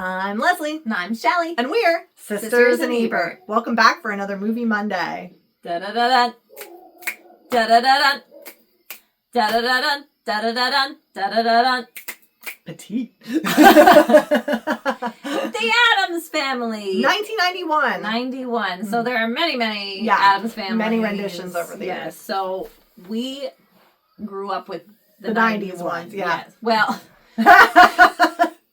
I'm Leslie. And I'm Shelly. And we're Sisters in Ebert. Welcome back for another Movie Monday. Da-da-da-dun. Da-da-da-dun. Da-da-da-dun. Da-da-da-dun. Da-da-da-dun. Petite. The Addams Family. 1991. 91. So there are many Yeah, Addams Families. many renditions over the years. So we grew up with the 90s ones. Yeah. Yes. Well...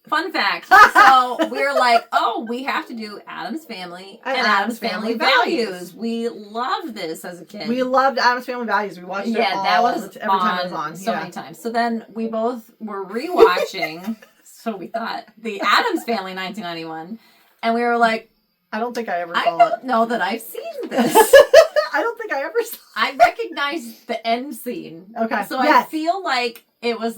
Fun fact. So we're like, oh, we have to do Addams Family and Addams Family Values. We loved this as a kid. We loved Addams Family Values. We watched it all, that was every time it was on. So many times. So then we both were rewatching, so we thought, the Addams Family 1991. And we were like, I don't think I ever I saw don't it. know that I've seen this. I don't think I ever saw it. I recognized the end scene. Okay. So yes. I feel like it was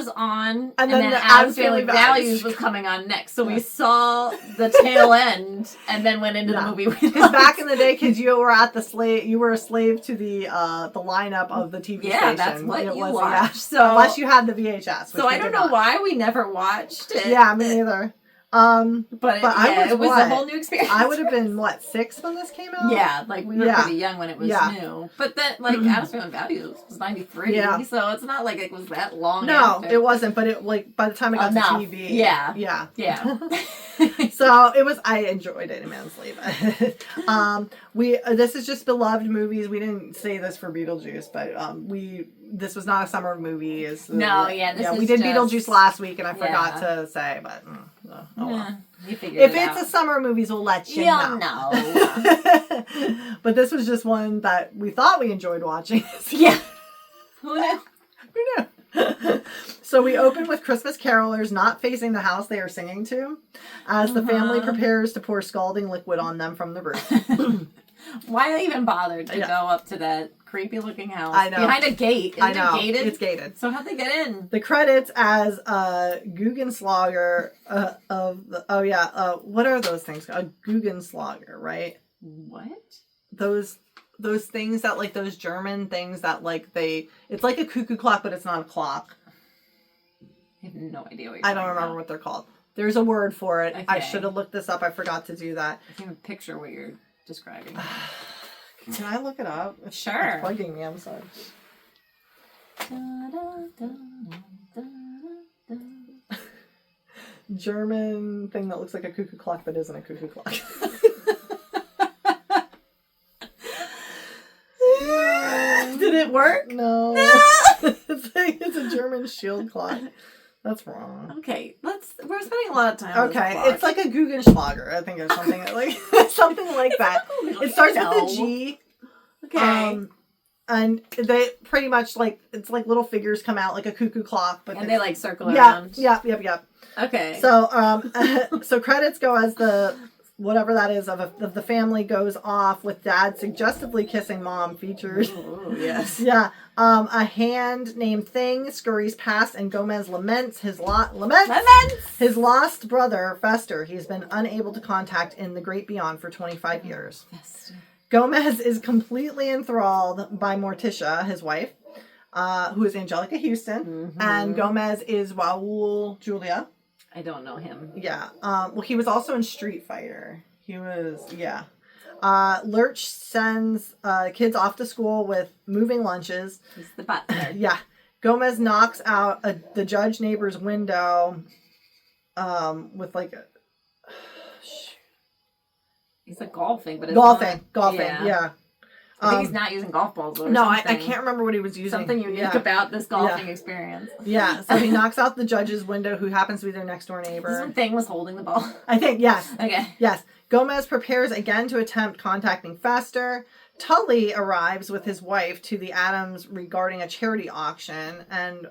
on, and then the Addams Family Values was coming on next. So we saw the tail end, and then went into the movie. Because back in the day, kids, you were a slave to the lineup of the TV station. Yeah, that's what you watched. Yeah. So unless you had the VHS. So I don't know why we never watched it. Yeah, me neither. But it was a whole new experience. I would have been 6 when this came out. Yeah, we were pretty young when it was new. But then Addams Family Values was 93. Yeah. So it's not like it was that long. No, it wasn't. But it by the time it got to TV, yeah. So it was. I enjoyed it immensely. But this is just beloved movies. We didn't say this for Beetlejuice, but this was not a summer movie. We did Beetlejuice last week, and I forgot to say, but. You figured if it it's out. a summer movies, we'll let you You'll know. know. But this was just one that we thought we enjoyed watching. Yeah. Who knew? Who knew? So we open with Christmas carolers not facing the house they are singing to, as the family prepares to pour scalding liquid on them from the roof. Why even bother to go up to that creepy looking house? I know. Behind a gate. Isn't it gated? It's gated. So how'd they get in? The credits as Guggenslager what are those things? A Guggenslager, right? What? Those things that those German things that it's like a cuckoo clock, but it's not a clock. I have no idea what you're I don't remember what they're called. There's a word for it. Okay. I should have looked this up. I forgot to do that. I can't even picture what you're describing. Can I look it up? Sure. It's bugging me. I'm sorry. German thing that looks like a cuckoo clock but isn't a cuckoo clock. Did it work? No. It's a German shield clock. That's wrong. Okay, we're spending a lot of time on this clock. It's like a Guggenschlager, I think, or something something like that. It starts with a G. Okay. And they pretty much it's like little figures come out like a cuckoo clock, but they circle around. Yep. Okay. So so credits go as the whatever that is of the family goes off with dad suggestively kissing mom featured. Ooh, yes. Yeah. A hand named Thing scurries past and Gomez laments his lost brother, Fester. He's been unable to contact in the great beyond for 25 years. Fester. Gomez is completely enthralled by Morticia, his wife, who is Angelica Houston, and Gomez is Raul Julia. I don't know him. Yeah. Well, he was also in Street Fighter. He was, Lurch sends kids off to school with moving lunches. He's the butler. Yeah. Gomez knocks out the judge neighbor's window with he's golfing, but it's golfing, yeah. I think he's not using golf balls. Or no, I can't remember what he was using. Something unique about this golfing experience. Yeah, so he knocks out the judge's window, who happens to be their next door neighbor. This Thing was holding the ball. I think, yes. Okay. Yes. Gomez prepares again to attempt contacting Fester. Tully arrives with his wife to the Addams regarding a charity auction, and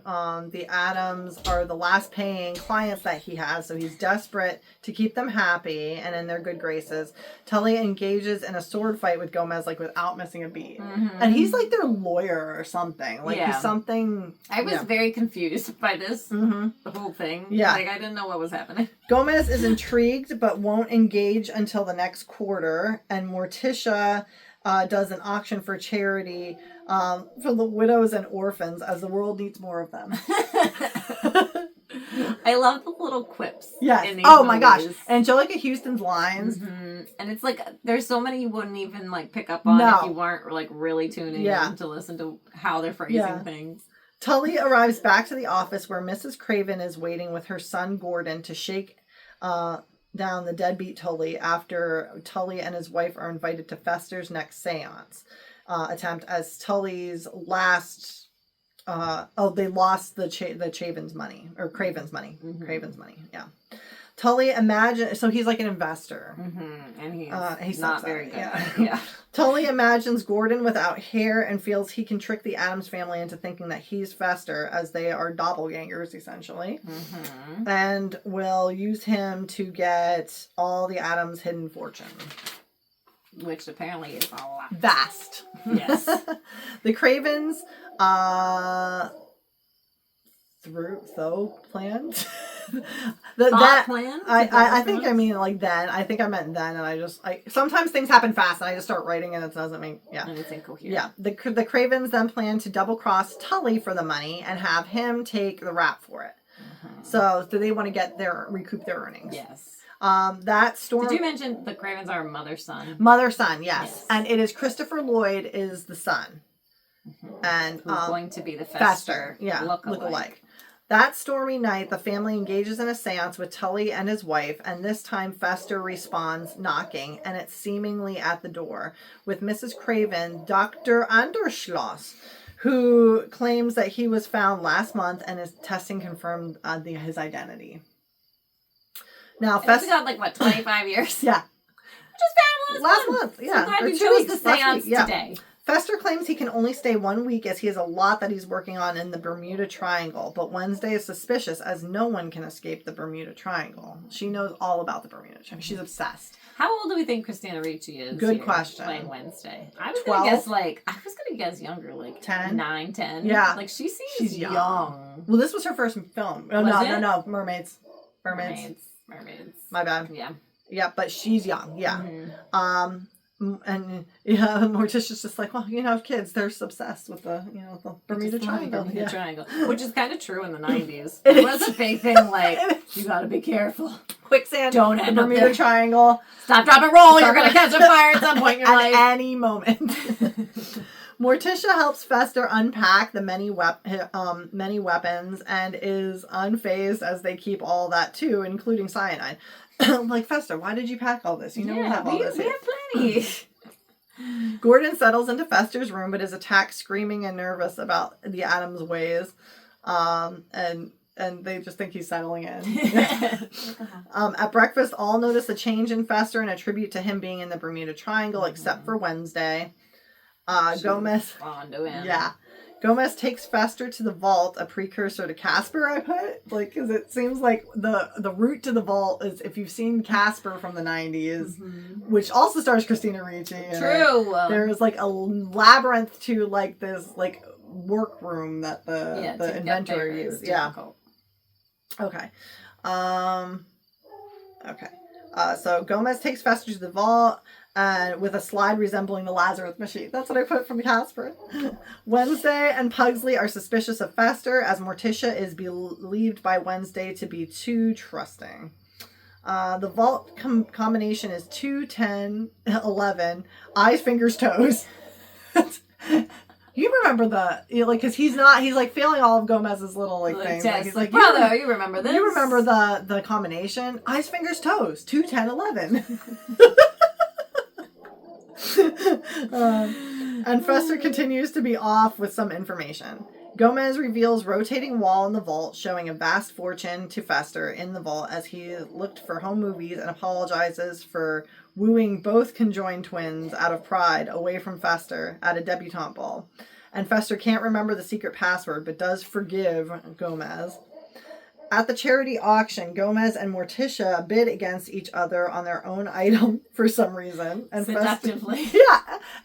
the Addams are the last paying clients that he has, so he's desperate to keep them happy and in their good graces. Tully engages in a sword fight with Gomez without missing a beat, and he's their lawyer or something. He's something. I was very confused by this the whole thing. Yeah, I didn't know what was happening. Gomez is intrigued but won't engage until the next quarter, and Morticia does an auction for charity for the widows and orphans, as the world needs more of them. I love the little quips. Yes. In these Oh my gosh. movies. Angelica Houston's lines. And it's like there's so many you wouldn't even like pick up on if you weren't like really tuning in to listen to how they're phrasing things. Tully arrives back to the office where Mrs. Craven is waiting with her son Gordon to shake down the deadbeat Tully after Tully and his wife are invited to Fester's next seance attempt as Tully's last they lost the Craven's money. Craven's money, yeah. Tully so he's like an investor. And he's not very good. Yeah. Tully imagines Gordon without hair and feels he can trick the Addams family into thinking that he's Fester, as they are doppelgangers, essentially. And will use him to get all the Addams' hidden fortune. Which apparently is a lot. Vast. Yes. The Cravens, planned. Plan? I think I mean like then. I think I meant then, and sometimes things happen fast, and I just start writing, and it doesn't make anything coherent. Yeah, the Cravens then plan to double cross Tully for the money and have him take the rap for it. So they want to recoup their earnings. Yes. That storm. Did you mention the Cravens are mother-son? Mother-son, yes, and it is Christopher Lloyd is the son, and who's going to be the Fester look-alike. That stormy night, the family engages in a seance with Tully and his wife, and this time Fester responds knocking, and it's seemingly at the door, with Mrs. Craven, Dr. Anderschloss, who claims that he was found last month and his testing confirmed his identity. Now, Fester got 25 years? Yeah. Just found last month. Yeah. So glad you chose the seance today. Fester claims he can only stay 1 week as he has a lot that he's working on in the Bermuda Triangle, but Wednesday is suspicious as no one can escape the Bermuda Triangle. She knows all about the Bermuda Triangle. She's obsessed. How old do we think Christina Ricci is? Good question. Playing Wednesday. I was going to guess I was going to guess younger, 10? 9, 10. Yeah. She's young. Well, this was her first film. Oh, no. Mermaids. My bad. Yeah. Yeah, but she's young. Yeah. And Morticia's just like, well, kids, they're obsessed with the Bermuda Triangle. Bermuda Triangle, which is kind of true in the 90s. It was a big thing. You got to be careful. Quicksand. Don't end the Bermuda Triangle. Stop, drop, and roll. You're going to catch a fire at some point in your life. At any moment. Morticia helps Fester unpack the many weapons and is unfazed as they keep all that too, including cyanide. Fester, why did you pack all this? We have all this. We have plenty. Gordon settles into Fester's room, but is attacked screaming and nervous about the Addams ways. And they just think he's settling in. At breakfast, all notice a change in Fester and attribute to him being in the Bermuda Triangle, except for Wednesday. Gomez. Yeah. Gomez takes Fester to the vault, a precursor to Casper, I put. Because it seems like the route to the vault is, if you've seen Casper from the 90s, which also stars Christina Ricci. True. There's a labyrinth to this workroom that the inventor used. Yeah. Okay. Okay. So Gomez takes Fester to the vault. With a slide resembling the Lazarus machine. That's what I put from Casper. Wednesday and Pugsley are suspicious of Fester, as Morticia is believed by Wednesday to be too trusting. The vault combination is 2, 10, 11, eyes, fingers, toes. You remember because he's failing all of Gomez's little things. Tests. He's brother, you remember this? You remember the combination? Eyes, fingers, toes. 2, 10, 11. And Fester continues to be off with some information. Gomez reveals rotating wall in the vault showing a vast fortune to Fester in the vault as he looked for home movies and apologizes for wooing both conjoined twins out of pride away from Fester at a debutante ball. And Fester can't remember the secret password but does forgive Gomez. At the charity auction, Gomez and Morticia bid against each other on their own item for some reason. And Seductively.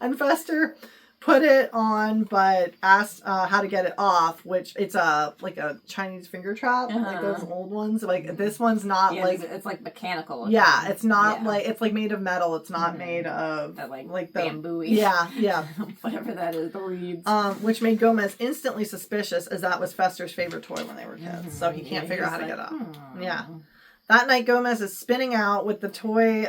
And Fester put it on, but asked how to get it off, which it's like a Chinese finger trap, like those old ones. Like this one's not like it's like mechanical. Yeah, it's not like it's like made of metal. It's not made of that like the bamboo. Yeah. Whatever that is, the reeds. Which made Gomez instantly suspicious, as that was Fester's favorite toy when they were kids. So he can't figure out how to get up. Yeah. That night, Gomez is spinning out with the toy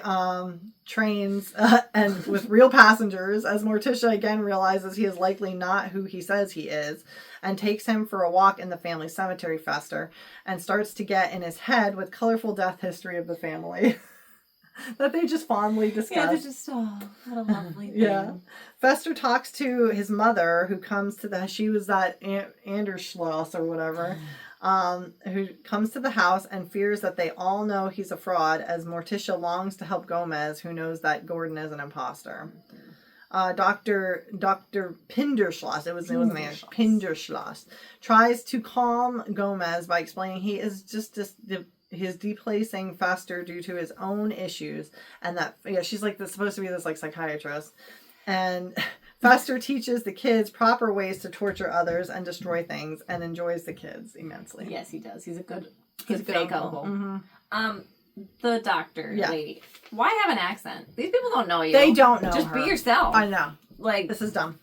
trains and with real passengers, as Morticia again realizes he is likely not who he says he is, and takes him for a walk in the family cemetery, Fester, and starts to get in his head with colorful death history of the family that they just fondly discuss. Yeah, they're just, what a lovely thing. Yeah. Fester talks to his mother, who comes to she was that Anderschloss or whatever, who comes to the house and fears that they all know he's a fraud, as Morticia longs to help Gomez, who knows that Gordon is an imposter. Dr. Pinderschloss, it wasn't Pinderschloss, tries to calm Gomez by explaining he is just his deplacing Fester due to his own issues, and that she's like supposed to be this like psychiatrist, and Fester teaches the kids proper ways to torture others and destroy things, and enjoys the kids immensely. Yes, he does. He's a good uncle. Mm-hmm. The doctor lady. Why have an accent? These people don't know you. They don't know. Just her. Be yourself. I know. Like, this is dumb.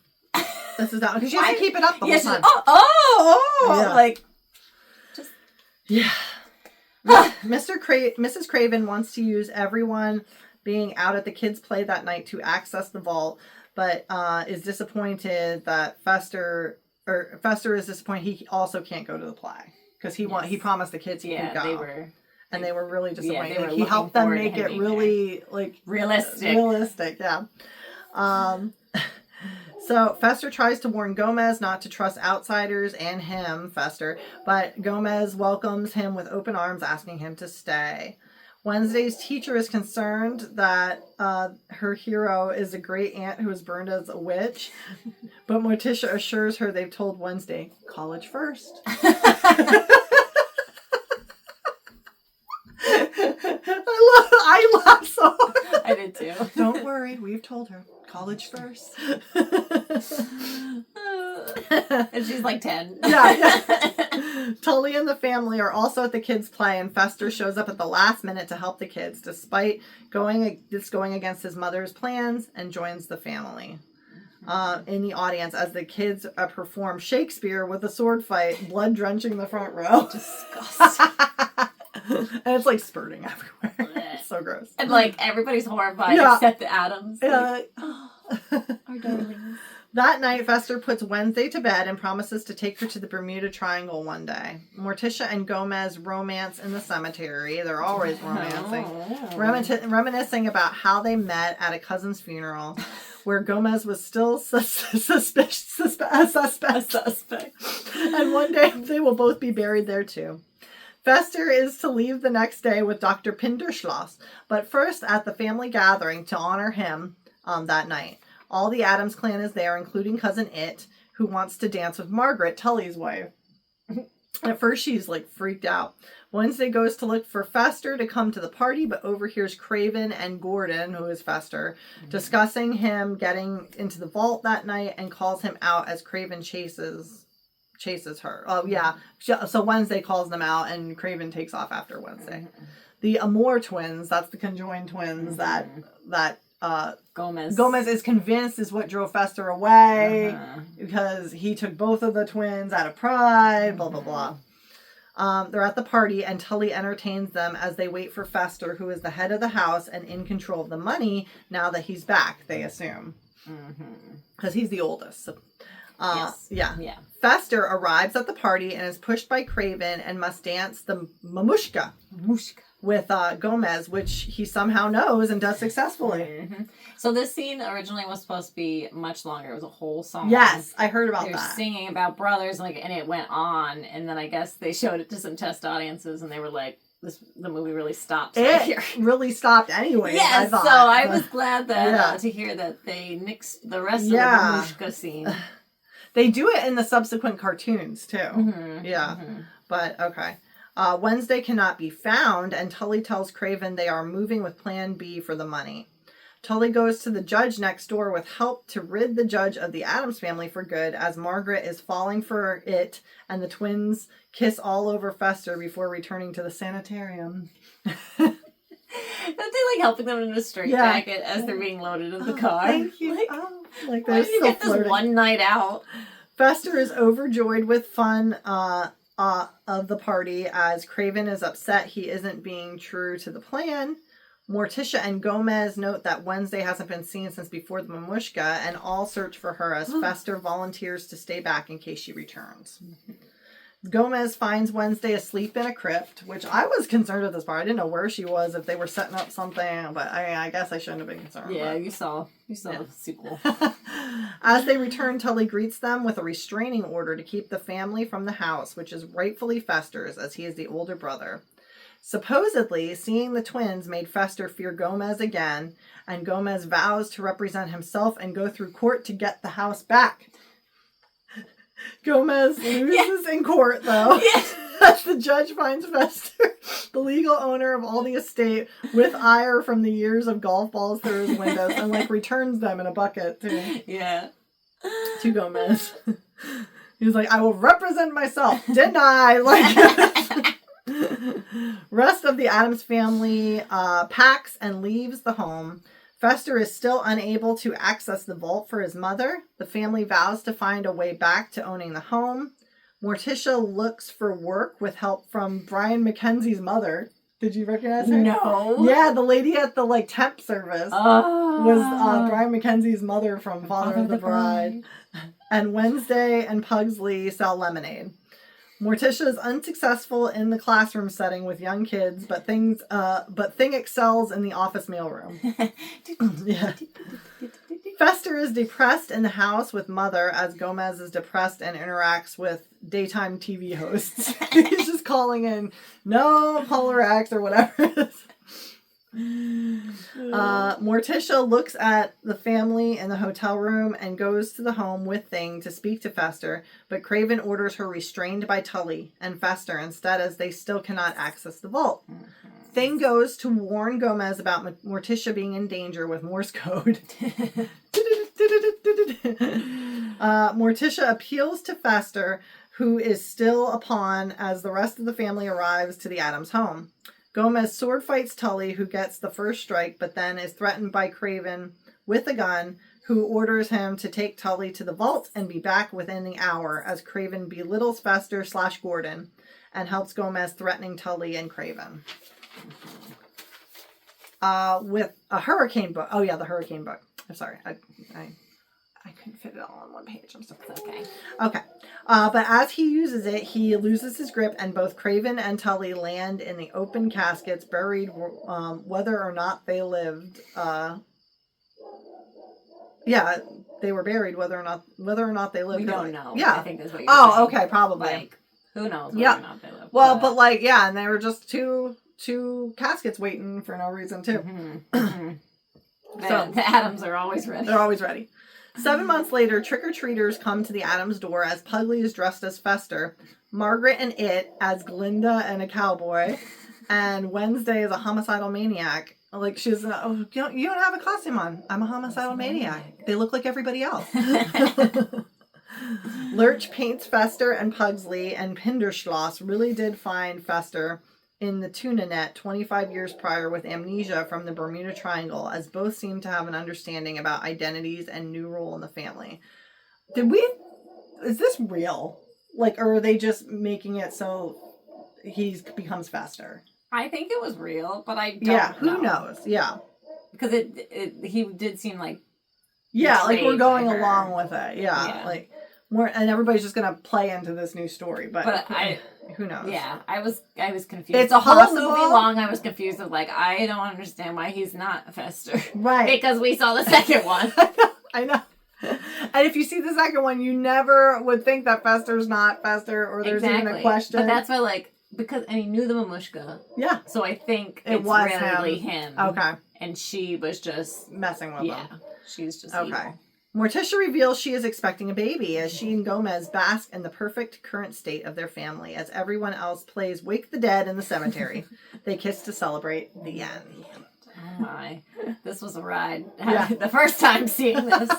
This is dumb because she has to keep it up the whole time. Yeah. Like, just Mrs. Craven wants to use everyone being out at the kids' play that night to access the vault, but is disappointed that Fester is disappointed he also can't go to the play because he promised the kids he could go. They were really disappointed. Yeah, he helped them make it really realistic. Yeah. So Fester tries to warn Gomez not to trust outsiders and him, Fester, but Gomez welcomes him with open arms, asking him to stay. Wednesday's teacher is concerned that her hero is a great aunt who was burned as a witch, but Morticia assures her they've told Wednesday, college first. I laughed so hard. I did too. Don't worry, we've told her. College first. And she's like 10. Yeah. Tully and the family are also at the kids' play, and Fester shows up at the last minute to help the kids, despite going against his mother's plans, and joins the family. In the audience as the kids perform Shakespeare with a sword fight, blood drenching the front row. Disgusting. And it's like spurting everywhere. It's so gross. And like everybody's horrified except the Addams. Like, our darlings. That night, Fester puts Wednesday to bed and promises to take her to the Bermuda Triangle one day. Morticia and Gomez romance in the cemetery. They're always romancing. Reminiscing about how they met at a cousin's funeral, where Gomez was still a suspect. And one day they will both be buried there too. Fester is to leave the next day with Dr. Pinderschloss, but first at the family gathering to honor him that night. All the Addams clan is there, including Cousin It, who wants to dance with Margaret, Tully's wife. At first, she's like freaked out. Wednesday goes to look for Fester to come to the party, but overhears Craven and Gordon, who is Fester, discussing him getting into the vault that night, and calls him out as Craven chases her. Oh, yeah. So Wednesday calls them out, and Craven takes off after Wednesday. The Amor twins, that's the conjoined twins that Gomez is convinced is what drove Fester away because he took both of the twins out of pride, blah, blah, blah. They're at the party, and Tully entertains them as they wait for Fester, who is the head of the house and in control of the money now that he's back, they assume. Because he's the oldest. So, Yeah. Fester arrives at the party and is pushed by Craven and must dance the Mamushka with Gomez, which he somehow knows and does successfully. So this scene originally was supposed to be much longer. It was a whole song. Yes, I heard about that. They're singing about brothers, and it went on, and then I guess they showed it to some test audiences, and they were like, the movie really stopped. It really stopped anyway. Yes, so I was glad that to hear that they nixed the rest of the Mamushka scene. They do it in the subsequent cartoons, too. But, okay. Wednesday cannot be found, and Tully tells Craven they are moving with Plan B for the money. Tully goes to the judge next door with help to rid the judge of the Addams family for good, as Margaret is falling for it, and the twins kiss all over Fester before returning to the sanitarium. Don't they like helping them in a straitjacket as they're being loaded in the car? Thank you. Like why did you get this one night out? Fester is overjoyed with fun of the party, as Craven is upset he isn't being true to the plan. Morticia and Gomez note that Wednesday hasn't been seen since before the Mamushka, and all search for her as Fester volunteers to stay back in case she returns. Gomez finds Wednesday asleep in a crypt, which I was concerned at this part. I didn't know where she was, if they were setting up something, but I guess I shouldn't have been concerned. Yeah, you saw the sequel. As they return, Tully greets them with a restraining order to keep the family from the house, which is rightfully Fester's, as he is the older brother. Supposedly, seeing the twins made Fester fear Gomez again, and Gomez vows to represent himself and go through court to get the house back. Gomez loses in court, though, as the judge finds Fester, the legal owner of all the estate, with ire from the years of golf balls through his windows, and returns them in a bucket to Gomez. He was like, "I will represent myself." Deny. Rest of the Addams family packs and leaves the home. Fester is still unable to access the vault for his mother. The family vows to find a way back to owning the home. Morticia looks for work with help from Brian Mackenzie's mother. Did you recognize her? No. Yeah, the lady at the temp service was Brian Mackenzie's mother from Father of the Bride. And Wednesday and Pugsley sell lemonade. Morticia is unsuccessful in the classroom setting with young kids, but Thing excels in the office mailroom. Yeah. Fester is depressed in the house with Mother, as Gomez is depressed and interacts with daytime TV hosts. He's just calling in, "No, Polar X," or whatever it is. Morticia looks at the family in the hotel room and goes to the home with Thing to speak to Fester, but Craven orders her restrained by Tully and Fester instead, as they still cannot access the vault. Thing goes to warn Gomez about Morticia being in danger with Morse code. Morticia appeals to Fester, who is still a pawn, as the rest of the family arrives to the Addams home. Gomez sword fights Tully, who gets the first strike, but then is threatened by Craven with a gun, who orders him to take Tully to the vault and be back within the hour, as Craven belittles Fester / Gordon and helps Gomez, threatening Tully and Craven. With a hurricane book. Oh, yeah, the hurricane book. I'm sorry. I couldn't fit it all on one page. I'm sorry. Okay. Okay. But as he uses it, he loses his grip, and both Craven and Tully land in the open caskets, buried whether or not they lived. Yeah, they were buried whether or not they lived. We don't know. Yeah. I think that's what you're saying. Oh, okay, probably. Who knows whether or not they lived. Well, but and they were just two caskets waiting for no reason, too. Mm-hmm. So the Addams are always ready. They're always ready. 7 months later, trick-or-treaters come to the Addams door as Pugsley is dressed as Fester, Margaret and It as Glinda and a cowboy, and Wednesday is a homicidal maniac. She's, you don't have a costume on. I'm a homicidal maniac. They look like everybody else. Lurch paints Fester and Pugsley, and Pinderschloss really did find Fester in the tuna net 25 years prior with amnesia from the Bermuda Triangle, as both seem to have an understanding about identities and new role in the family. Is this real? Or are they just making it so he becomes Fester? I think it was real, but I don't know. Who know. knows? Yeah. Because he did seem like... Yeah, we're going along with it. Yeah. And everybody's just going to play into this new story, but who knows? Yeah, I was confused. It's the possible. Whole movie long, I was confused of I don't understand why he's not Fester. Right. Because we saw the second one. I know. And if you see the second one, you never would think that Fester's not Fester, or there's even a question. But that's why, and he knew the Mamushka. Yeah. So I think it was really him. Okay. And she was just... messing with him. Yeah. She's just evil. Morticia reveals she is expecting a baby, as she and Gomez bask in the perfect current state of their family, as everyone else plays Wake the Dead in the cemetery. They kiss to celebrate the end. Oh my. This was a ride. Yeah. The first time seeing this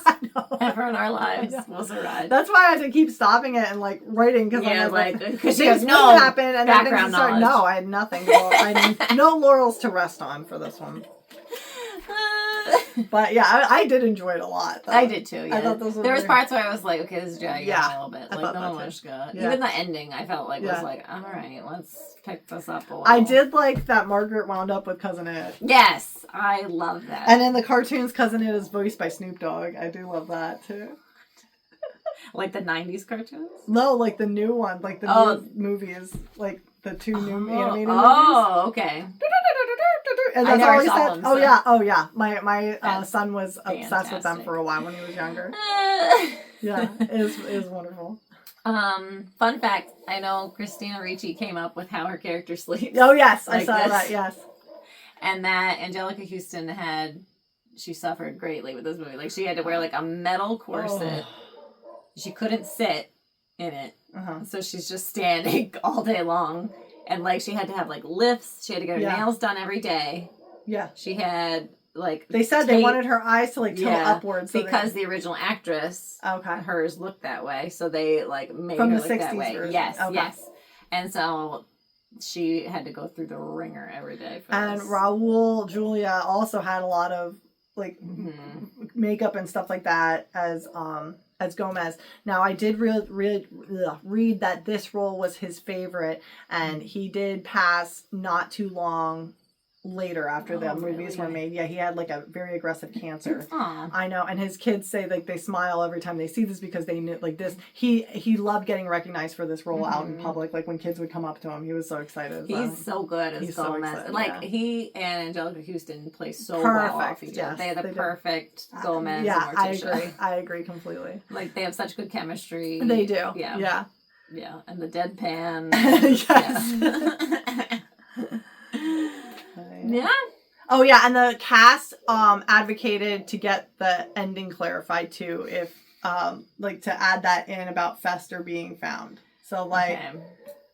ever in our lives was a ride. That's why I had to keep stopping it and like writing because Yeah, I'm like, because she things has no would happen and then things background would start. knowledge. No, I had nothing. Well, I had no laurels to rest on for this one. But yeah, I did enjoy it a lot. Though. I did too. Yeah. I thought this was there was parts where I was like, okay, this is dragging on a little bit. I Like thought the that Mamushka. Yeah. Even the ending, I felt like was like, all right, let's pick this up a little. I did like that Margaret wound up with Cousin Ed. Yes, I love that. And in the cartoons, Cousin Ed is voiced by Snoop Dogg. I do love that too. Like the 90s cartoons? No, like the new one, like the new movies, like the two new animated movies. Oh, okay. And I that's never all he saw said. them, Oh so. yeah, oh yeah. My son was obsessed with them fantastic. for a while when he was younger. Yeah, it was wonderful. Fun fact, I know Christina Ricci came up with how her character sleeps. Oh yes, I Like saw this. that. Yes, And that Angelica Houston she suffered greatly with this movie. Like she had to wear like a metal corset. She couldn't sit in it. So she's just standing all day long. And like she had to have like lifts. She had to get her nails done every day. Yeah. She had like They said they wanted her eyes to like tilt upwards because the original actress hers looked that way. So they like made From her the look 60s that way. version. Yes, Okay. yes. And so she had to go through the ringer every day for And this. Raul Julia also had a lot of like makeup and stuff like that as Gomez. Now I did read that this role was his favorite, and he did pass not too long later after the movies were made. Yeah, he had like a very aggressive cancer. Aww. I know, and his kids say like they smile every time they see this because they knew like this. He loved getting recognized for this role out in public. Like when kids would come up to him, he was so excited. He's so good as Gomez. Like he and Angelica Houston play so well off each other. They have the perfect Gomez. Yeah, and Morticia. I agree completely. Like they have such good chemistry. They do. Yeah. And the deadpan. Yes. Yeah. Oh yeah, and the cast advocated to get the ending clarified too, if like to add that in about Fester being found. So like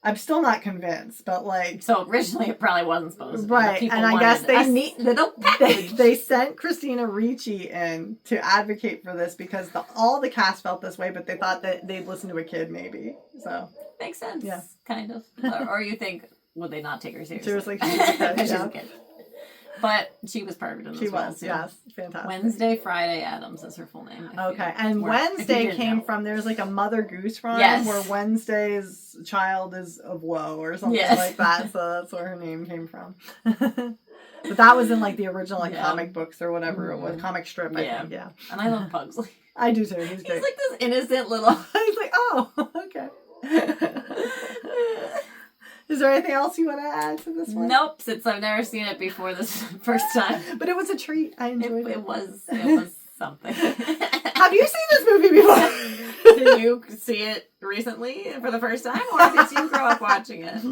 I'm still not convinced, but like so originally it probably wasn't supposed to be. Right, and I guess a neat little package. They sent Christina Ricci in to advocate for this because all the cast felt this way, but they thought that they'd listen to a kid maybe. So makes sense. Yeah. Kind of. or you think would they not take her seriously? Seriously, she's a kid. But she was perfect in this role, was, yes. Fantastic. Wednesday Friday Addams is her full name. Okay, and Wednesday came from, there's like a Mother Goose rhyme where Wednesday's child is of woe or something like that, so that's where her name came from. But that was in like the original like comic books or whatever it was, comic strip, I think, And I love Pugsley. I do too, he's great. He's like this innocent little... He's like, oh, okay. Is there anything else you want to add to this one? Nope, since I've never seen it before this first time. But it was a treat. I enjoyed it. It was something. Have you seen this movie before? Did you see it recently for the first time, or did you grow up watching it?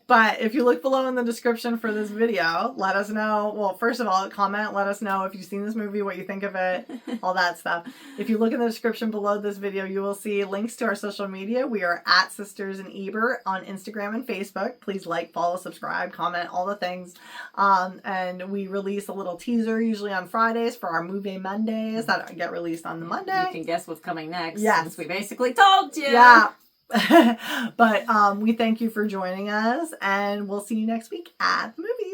But if you look below in the description for this video, let us know. Well, first of all, comment, let us know if you've seen this movie, what you think of it, all that stuff. If you look in the description below this video, you will see links to our social media. We are at Sisters and Ebert on Instagram and Facebook. Please like, follow, subscribe, comment, all the things. And we release a little teaser usually on Fridays for our Movie Mondays that get released on the Monday. You can guess what's coming next. Yes. Since we basically told you. Yeah. But we thank you for joining us, and we'll see you next week at the movie.